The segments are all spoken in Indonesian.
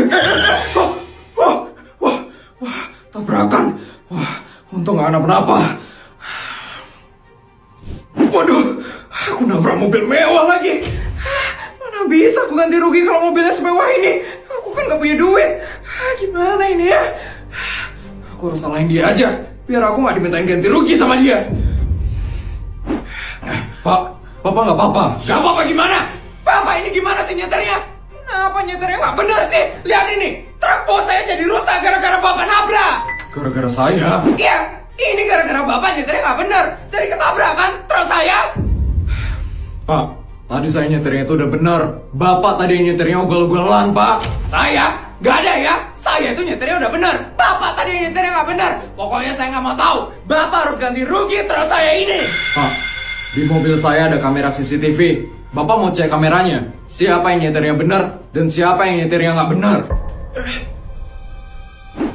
Wah, wah, wah, wah, tabrakan. Wah, untung gak kenapa-napa. Waduh, aku nabrak mobil mewah lagi. Mana bisa aku ganti rugi kalau mobilnya semewah ini? Aku kan gak punya duit. Gimana ini ya? Aku harus salahin dia aja, biar aku gak dimintain ganti rugi sama dia. Pak, Bapak gak apa-apa. Gak apa-apa gimana? Bapak ini gimana sih nyetirnya? Kenapa nyetirnya gak bener sih? Lihat ini, truk bos saya jadi rusak gara-gara Bapak nabrak. Gara-gara saya? Iya, ini gara-gara Bapak nyetirnya gak bener. Jadi ketabrak kan truk saya. Pak, tadi saya nyetirnya itu udah bener. Bapak tadi nyetirnya ugal-ugalan, Pak. Saya? Gak ada ya, saya itu nyetirnya udah bener. Bapak tadi nyetirnya gak bener. Pokoknya saya gak mau tahu. Bapak harus ganti rugi truk saya ini. Pak, di mobil saya ada kamera CCTV. Bapak mau cek kameranya, siapa yang nyetirnya benar dan siapa yang nyetirnya nggak benar.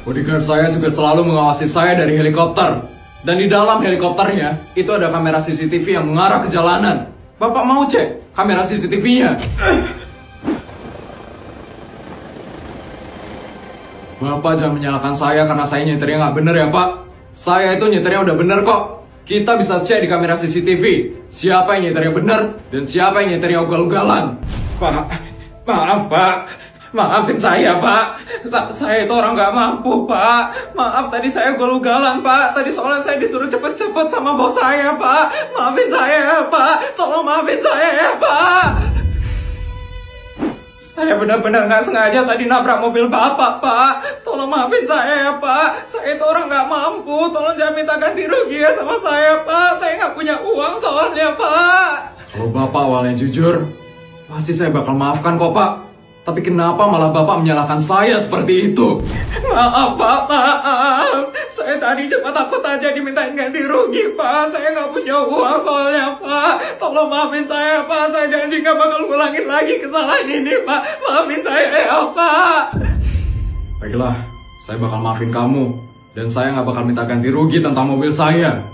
Bodyguard saya juga selalu mengawasi saya dari helikopter. Dan di dalam helikopternya itu ada kamera CCTV yang mengarah ke jalanan. Bapak mau cek kamera CCTV-nya? Bapak jangan menyalahkan saya karena saya nyetirnya nggak benar ya, Pak. Saya itu nyetirnya udah benar kok. Kita bisa cek di kamera CCTV siapa yang nyetirnya benar dan siapa yang nyetirnya ugal-ugalan. Pak, maaf Pak. Maafin saya Pak. Saya itu orang gak mampu Pak. Maaf tadi saya ugal-ugalan Pak. Tadi soalnya saya disuruh cepet-cepet sama bos saya Pak. Maafin saya ya Pak. Tolong maafin saya ya Pak. Saya benar-benar gak sengaja tadi nabrak mobil Bapak, Pak. Tolong maafin saya ya, Pak. Saya itu orang gak mampu. Tolong jangan minta ganti rugi ya sama saya, Pak. Saya gak punya uang soalnya, Pak. Kalau Bapak awalnya jujur, pasti saya bakal maafkan kok, Pak. Tapi kenapa malah Bapak menyalahkan saya seperti itu? Maaf, Pak. Maaf. Saya tadi cuma takut aja dimintain ganti rugi, Pak. Saya nggak punya uang soalnya, Pak. Tolong maafin saya, Pak. Saya janji nggak bakal ngulangin lagi kesalahan ini, Pak. Maafin saya ya, Pak. Baiklah, saya bakal maafin kamu. Dan saya nggak bakal minta ganti rugi tentang mobil saya.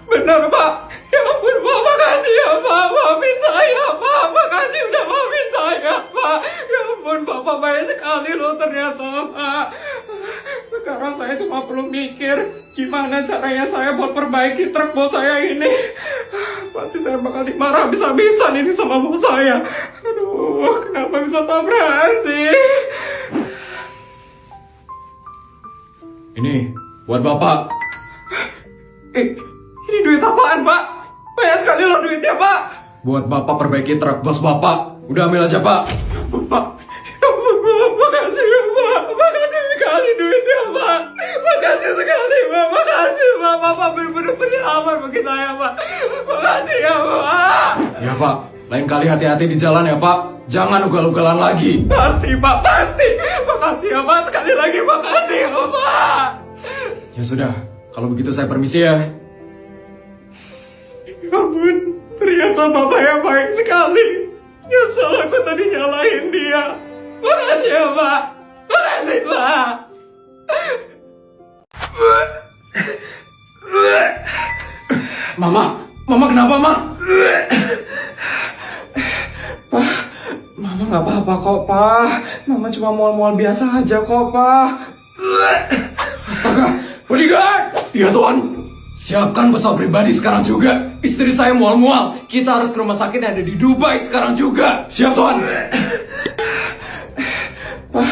Benar, Pak. Ya ampun, Pak. Makasih ya, Pak. Maafin saya, Pak. Makasih udah maafin saya, Pak. Ya ampun, Bapak baik sekali loh ternyata, Pak. Sekarang saya cuma perlu mikir gimana caranya saya buat perbaiki truk bos saya ini. Pasti saya bakal dimarah habis-habisan ini sama bos saya. Aduh, kenapa bisa tabrakan sih? Ini buat Bapak. Ini duit apaan, Pak? Banyak sekali loh duitnya, Pak. Buat Bapak perbaiki truk bos Bapak. Udah ambil aja, Pak. Pak, makasih ya, Pak. Makasih sekali duitnya, Pak. Makasih sekali, Pak. Makasih, Pak. Bapak benar-benar penyelamat bagi saya, Pak. Makasih ya, Pak. Ya, Pak. Lain kali hati-hati di jalan ya, Pak. Jangan ugal-ugalan lagi. Pasti, Pak. Pasti. Makasih ya, Pak. Sekali lagi makasih ya, Pak. Ya sudah. Kalau begitu saya permisi ya. Ya ampun. Ternyata Bapak yang baik sekali. Nyesel aku tadi nyalahin dia. Makasih ya, Pak. Makasih, Pak. Mama kenapa, Ma? Pak, Mama nggak apa-apa kok, Pak. Mama cuma mual-mual biasa aja kok, Pak. Astaga, bodyguard! Iya, Tuan. Siapkan pesawat pribadi sekarang juga. Istri saya mual-mual. Kita harus ke rumah sakit yang ada di Dubai sekarang juga. Siap, Tuan. Pak,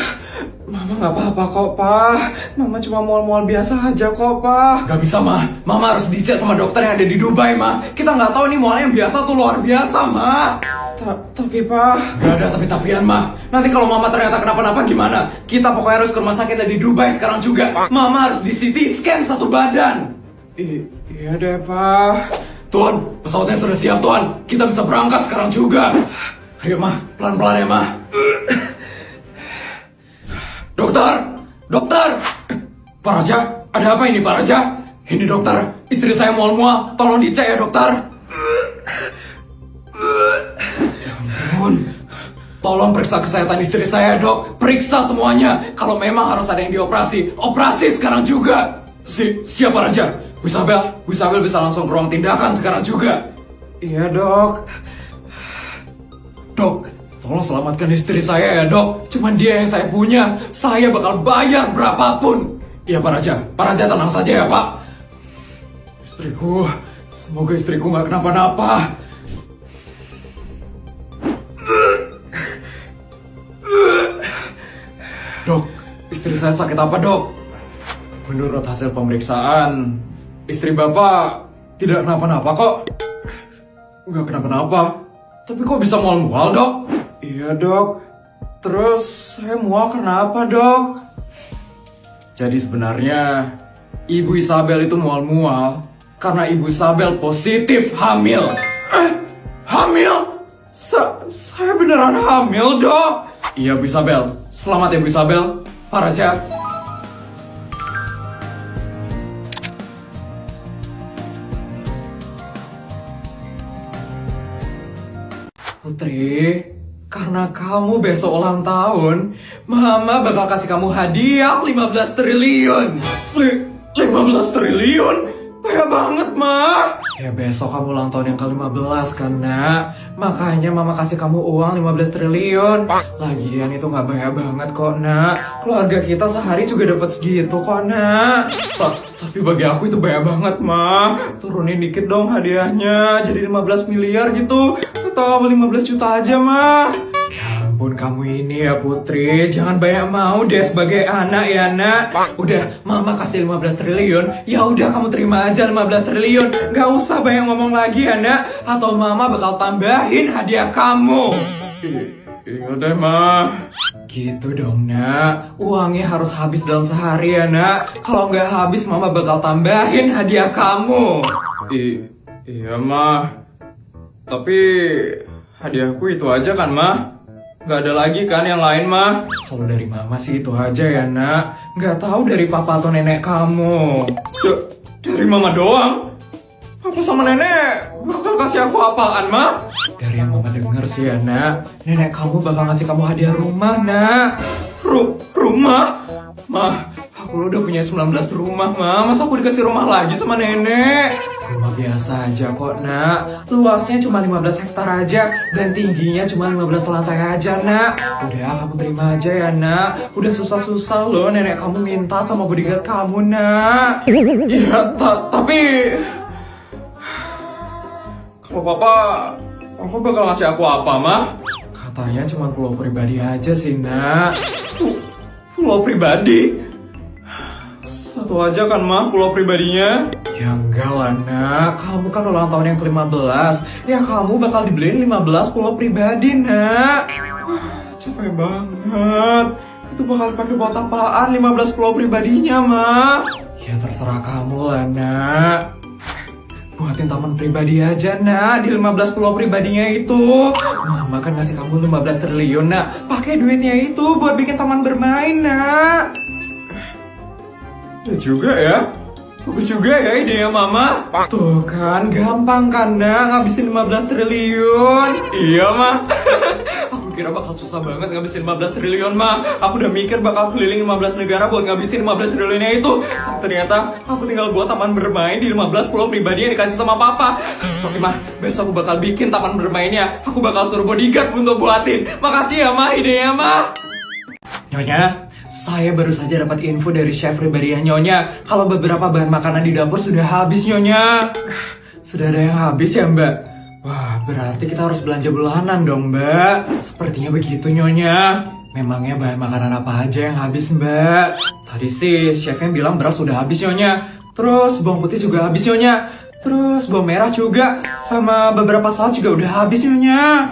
Mama nggak apa-apa kok, Pak. Mama cuma mual-mual biasa aja kok, Pak. Gak bisa, Ma. Mama harus dicek sama dokter yang ada di Dubai, Ma. Kita nggak tahu ini mualnya yang biasa atau luar biasa, Ma. Tapi, Pak. Gak ada tapi-tapian, Ma. Nanti kalau Mama ternyata kenapa-napa gimana? Kita pokoknya harus ke rumah sakit yang ada di Dubai sekarang juga. Mama harus di CT scan satu badan. Iya deh, Pak. Tuan, pesawatnya sudah siap, Tuan. Kita bisa berangkat sekarang juga. Ayo, Ma. Pelan-pelan ya, Ma. Dokter! Pak Raja, ada apa ini, Pak Raja? Ini dokter, istri saya mual-mual. Tolong dicek ya, dokter. Ya ampun. Tolong periksa kesehatan istri saya, Dok. Periksa semuanya. Kalau memang harus ada yang dioperasi, operasi sekarang juga. Siap, Pak Raja. Bu Isabel bisa langsung ke ruang tindakan sekarang juga. Iya, Dok. Dok, Tolong selamatkan istri saya ya dok. Cuman dia yang saya punya. Saya bakal bayar berapapun. Iya Pak Raja tenang saja ya Pak. Istriku, semoga istriku gak kenapa-napa. Dok, istri saya sakit apa dok? Menurut hasil pemeriksaan, istri Bapak tidak kenapa-napa kok. Nggak kenapa-napa. Tapi kok bisa mual-mual dok? Iya dok. Terus saya mual kenapa dok? Jadi sebenarnya Ibu Isabel itu mual-mual karena Ibu Isabel positif hamil. Hamil? Saya beneran hamil dok? Iya Bu Isabel. Selamat ya Bu Isabel. Pak Raja. Putri, karena kamu besok ulang tahun, Mama bakal kasih kamu hadiah 15 triliun. 15 triliun? Banyak banget, Ma. Ya besok kamu ulang tahun yang ke-15 kan, Nak. Makanya Mama kasih kamu uang 15 triliun. Lagian itu gak banyak banget kok, Nak. Keluarga kita sehari juga dapat segitu kok, Nak. Tapi bagi aku itu banyak banget, Ma. Turunin dikit dong hadiahnya. Jadi 15 miliar gitu. Atau 15 juta aja, Ma. Ya ampun kamu ini ya Putri. Jangan banyak mau deh sebagai anak ya nak. Udah Mama kasih 15 triliun. Ya udah kamu terima aja 15 triliun. Gak usah banyak ngomong lagi ya nak. Atau Mama bakal tambahin hadiah kamu. Iya deh Ma. Gitu dong nak. Uangnya harus habis dalam sehari ya nak. Kalau nggak habis Mama bakal tambahin hadiah kamu. Iya Ma. Tapi hadiahku itu aja kan Ma. Gak ada lagi kan yang lain mah. Kalau dari Mama sih itu aja ya nak. Gak tahu dari papa atau nenek kamu. Dari Mama doang? Papa sama nenek bakal kasih aku apaan mah? Dari yang Mama denger sih ya nak, nenek kamu bakal ngasih kamu hadiah rumah nak. Rumah? Mah, aku udah punya 19 rumah mah. Masa aku dikasih rumah lagi sama nenek? Rumah biasa aja kok nak. Luasnya cuma 15 hektar aja. Dan tingginya cuma 15 lantai aja nak. Udah kamu terima aja ya nak. Udah susah-susah loh nenek kamu minta sama bodyguard kamu nak. Iya tapi kalau papa bakal ngasih aku apa mah? Katanya cuma pulau pribadi aja sih nak. Pulau pribadi? Satu aja kan mah pulau pribadinya? Ya enggak lah nak, kamu kan ulang tahun yang ke-15. Ya kamu bakal dibeliin 15 pulau pribadi nak. Capek banget. Itu bakal pakai buat apaan 15 pulau pribadinya mah? Ya terserah kamu lah nak. Buatin taman pribadi aja nak di 15 pulau pribadinya itu. Mama kan ngasih kamu 15 triliun nak. Pakai duitnya itu buat bikin taman bermain nak. Ya juga ya. Bagus juga ya idenya Mama. Tuh kan gampang kan nak ngabisin 15 triliun. Iya mah. Aku kira bakal susah banget ngabisin 15 triliun mah. Aku udah mikir bakal keliling 15 negara buat ngabisin 15 triliunnya itu. Ternyata aku tinggal buat taman bermain di 15 pulau pribadi yang dikasih sama Papa. Oke mah, besok aku bakal bikin taman bermainnya. Aku bakal suruh bodyguard untuk buatin. Makasih ya mah idenya mah. Nyonya, saya baru saja dapat info dari chef pribadinya Nyonya. Kalau beberapa bahan makanan di dapur sudah habis Nyonya. Sudah ada yang habis ya Mbak? Wah, berarti kita harus belanja bulanan dong Mbak. Sepertinya begitu Nyonya. Memangnya bahan makanan apa aja yang habis Mbak? Tadi sih chefnya bilang beras sudah habis Nyonya. Terus bawang putih juga habis Nyonya. Terus bawang merah juga. Sama beberapa saus juga udah habis Nyonya.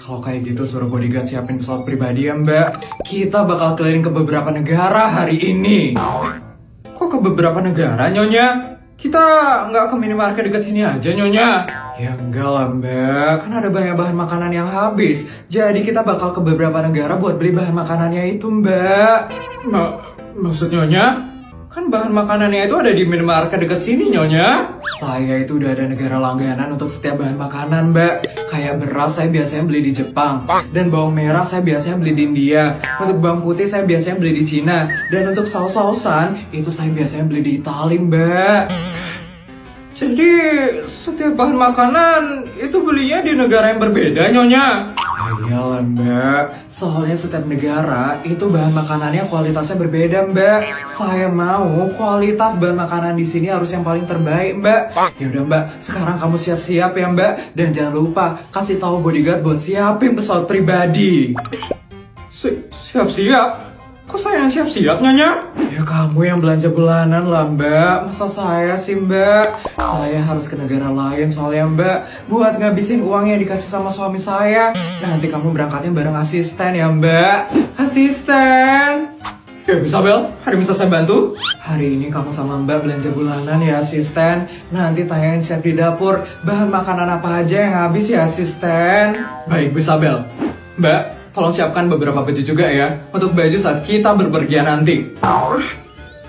Kalau kayak gitu suruh bodyguard siapin pesawat pribadi ya Mbak. Kita bakal keliling ke beberapa negara hari ini. Kok ke beberapa negara Nyonya? Kita nggak ke minimarket dekat sini aja Nyonya? Ya enggak lah Mbak, kan ada banyak bahan makanan yang habis. Jadi kita bakal ke beberapa negara buat beli bahan makanannya itu Mbak. Maksud Nyonya? Kan bahan makanannya itu ada di minimarket dekat sini Nyonya. Saya itu udah ada negara langganan untuk setiap bahan makanan Mbak. Kayak beras saya biasanya beli di Jepang. Dan bawang merah saya biasanya beli di India. Untuk bawang putih saya biasanya beli di Cina. Dan untuk saus-sausan itu saya biasanya beli di Italia Mbak. Jadi setiap bahan makanan itu belinya di negara yang berbeda Nyonya. Iyalah mbak, soalnya setiap negara itu bahan makanannya kualitasnya berbeda mbak. Saya mau kualitas bahan makanan di sini harus yang paling terbaik mbak. Ya udah mbak, sekarang kamu siap-siap ya mbak. Dan jangan lupa kasih tahu bodyguard buat siapin pesawat pribadi. Siap-siap? Kok saya yang siap-siap Nyonya? Ya kamu yang belanja bulanan lah mbak. Masa saya sih mbak? Saya harus ke negara lain soalnya mbak, buat ngabisin uang yang dikasih sama suami saya. Nanti kamu berangkatnya bareng asisten ya mbak. Asisten. Ya bisa Bel, hari bisa saya bantu? Hari ini kamu sama mbak belanja bulanan ya asisten. Nanti tayangin chef di dapur, bahan makanan apa aja yang habis ya asisten. Baik bisa Bel. Mbak, tolong siapkan beberapa baju juga ya, untuk baju saat kita berpergian nanti.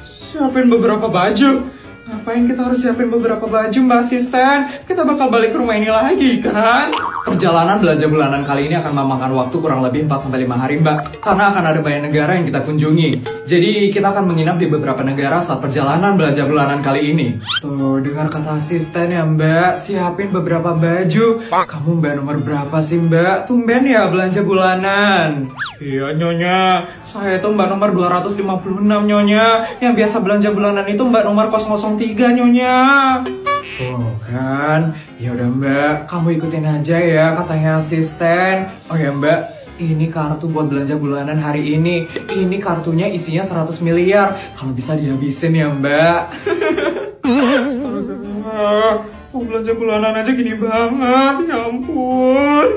Siapin beberapa baju? Ngapain kita harus siapin beberapa baju mbak asisten? Kita bakal balik ke rumah ini lagi kan? Perjalanan belanja bulanan kali ini akan memakan waktu kurang lebih 4-5 hari mbak. Karena akan ada banyak negara yang kita kunjungi. Jadi kita akan menginap di beberapa negara saat perjalanan belanja bulanan kali ini. Tuh, dengar kata asisten ya mbak, siapin beberapa baju. Kamu mbak nomor berapa sih mbak? Tumben ya belanja bulanan. Iya Nyonya, saya itu mbak nomor 256 Nyonya. Yang biasa belanja bulanan itu mbak nomor 003 Nyonya. Tuh kan, ya udah mbak, kamu ikutin aja ya katanya asisten. Oh ya mbak, ini kartu buat belanja bulanan hari ini. Ini kartunya isinya 100 miliar. Kalau bisa dihabisin ya mbak. Astaga, mau belanja bulanan aja gini banget, ya ampun.